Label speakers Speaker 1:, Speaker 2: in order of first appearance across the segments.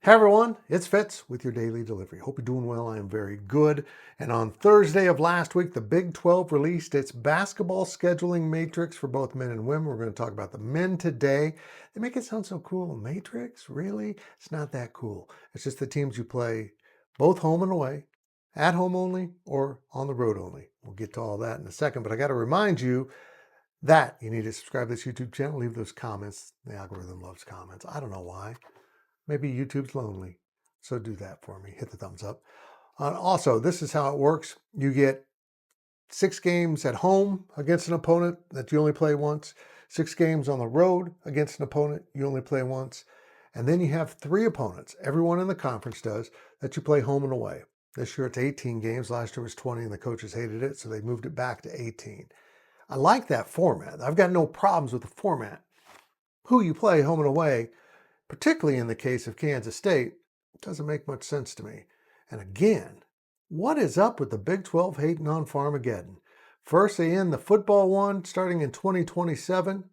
Speaker 1: Hey everyone, it's Fitz with your daily delivery. Hope you're doing well. I am very good. And on Thursday of last week, the Big 12 released its basketball scheduling matrix for both men and women. We're going to talk about the men today. They make it sound so cool. Matrix? Really? It's not that cool. It's just the teams you play both home and away, at home only, or on the road only. We'll get to all that in a second, but I got to remind you that you need to subscribe to this YouTube channel. Leave those comments. The algorithm loves comments. I don't know why. Maybe YouTube's lonely. So do that for me. Hit the thumbs up. Also, this is how it works. You get 6 games at home against an opponent that you only play once, 6 games on the road against an opponent you only play once, and then you have 3 opponents, everyone in the conference does, that you play home and away. This year it's 18 games. Last year was 20 and the coaches hated it, so they moved it back to 18. I like that format. I've got no problems with the format. Who you play home and away, particularly in the case of Kansas State, doesn't make much sense to me. And again, what is up with the Big 12 hating on Farmageddon? First they end the football one starting in 2027,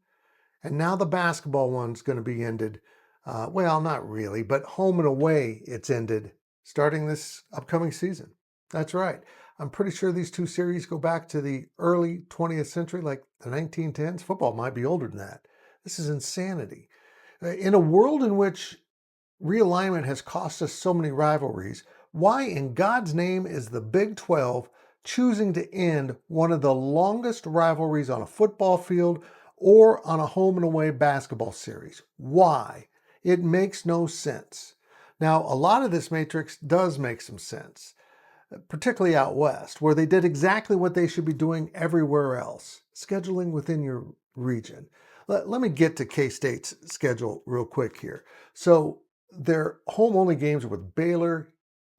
Speaker 1: and now the basketball one's going to be ended. Well, not really, but home and away it's ended starting this upcoming season. That's right. I'm pretty sure these 2 series go back to the early 20th century, like the 1910s. Football might be older than that. This is insanity. In a world in which realignment has cost us so many rivalries, why in God's name is the Big 12 choosing to end one of the longest rivalries on a football field or on a home and away basketball series? Why? It makes no sense. Now, a lot of this matrix does make some sense, particularly out west, where they did exactly what they should be doing everywhere else, scheduling within your region. Let me get to K-State's schedule real quick here. So their home-only games are with Baylor,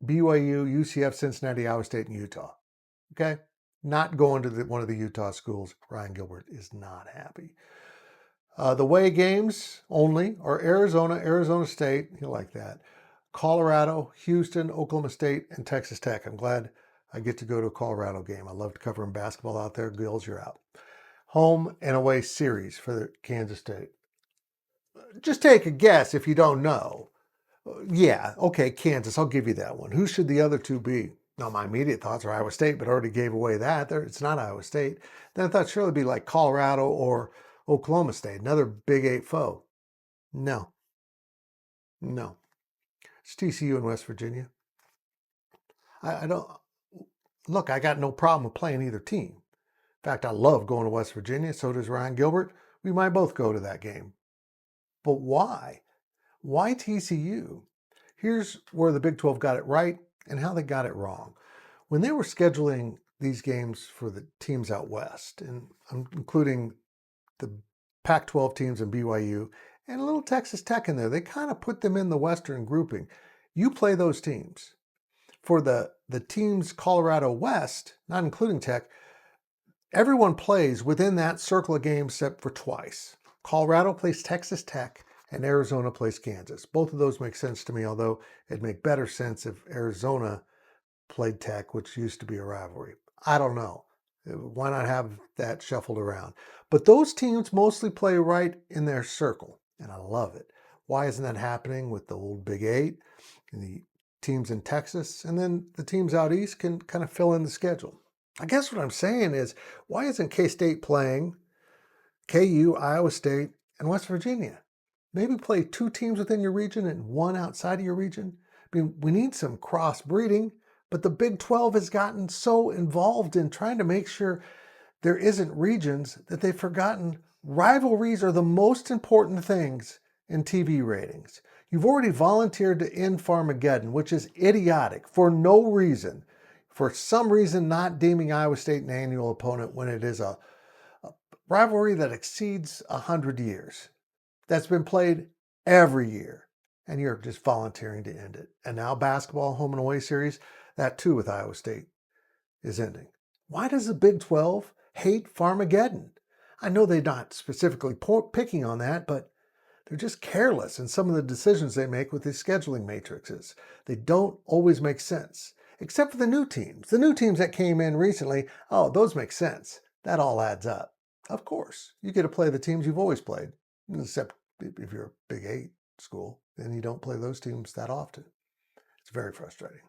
Speaker 1: BYU, UCF, Cincinnati, Iowa State, and Utah. Okay? Not going to one of the Utah schools. Ryan Gilbert is not happy. The away games only are Arizona, Arizona State. You like that. Colorado, Houston, Oklahoma State, and Texas Tech. I'm glad I get to go to a Colorado game. I loved covering basketball out there. Gills, you're out. Home and away series for the Kansas State. Just take a guess if you don't know. Yeah, okay, Kansas, I'll give you that one. Who should the other 2 be? Now, my immediate thoughts are Iowa State, but I already gave away that. It's not Iowa State. Then I thought surely it'd be like Colorado or Oklahoma State, another Big 8 foe. No, no. It's TCU in West Virginia. I don't, look, I got no problem with playing either team. In fact, I love going to West Virginia. So does Ryan Gilbert. We might both go to that game. But why? Why TCU? Here's where the Big 12 got it right and how they got it wrong. When they were scheduling these games for the teams out west, and I'm including the Pac-12 teams and BYU, and a little Texas Tech in there, they kind of put them in the Western grouping. You play those teams. For the teams Colorado West, not including Tech, everyone plays within that circle of games except for twice. Colorado plays Texas Tech and Arizona plays Kansas. Both of those make sense to me, although it'd make better sense if Arizona played Tech, which used to be a rivalry. I don't know. Why not have that shuffled around? But those teams mostly play right in their circle, and I love it. Why isn't that happening with the old Big 8 and the teams in Texas? And then the teams out east can kind of fill in the schedule. I guess what I'm saying is, why isn't K-State playing KU, Iowa State, and West Virginia? Maybe play 2 teams within your region and 1 outside of your region. I mean, we need some cross-breeding, but the Big 12 has gotten so involved in trying to make sure there isn't regions that they've forgotten rivalries are the most important things in TV ratings. You've already volunteered to end Farmageddon, which is idiotic for no reason. For some reason, not deeming Iowa State an annual opponent when it is a rivalry that exceeds 100 years. That's been played every year, and you're just volunteering to end it. And now basketball home and away series, that too with Iowa State is ending. Why does the Big 12 hate Farmageddon? I know they're not specifically picking on that, but they're just careless in some of the decisions they make with these scheduling matrices. They don't always make sense, except for the new teams. The new teams that came in recently, oh, those make sense. That all adds up. Of course, you get to play the teams you've always played, except if you're a Big 8. school, and you don't play those teams that often. It's very frustrating.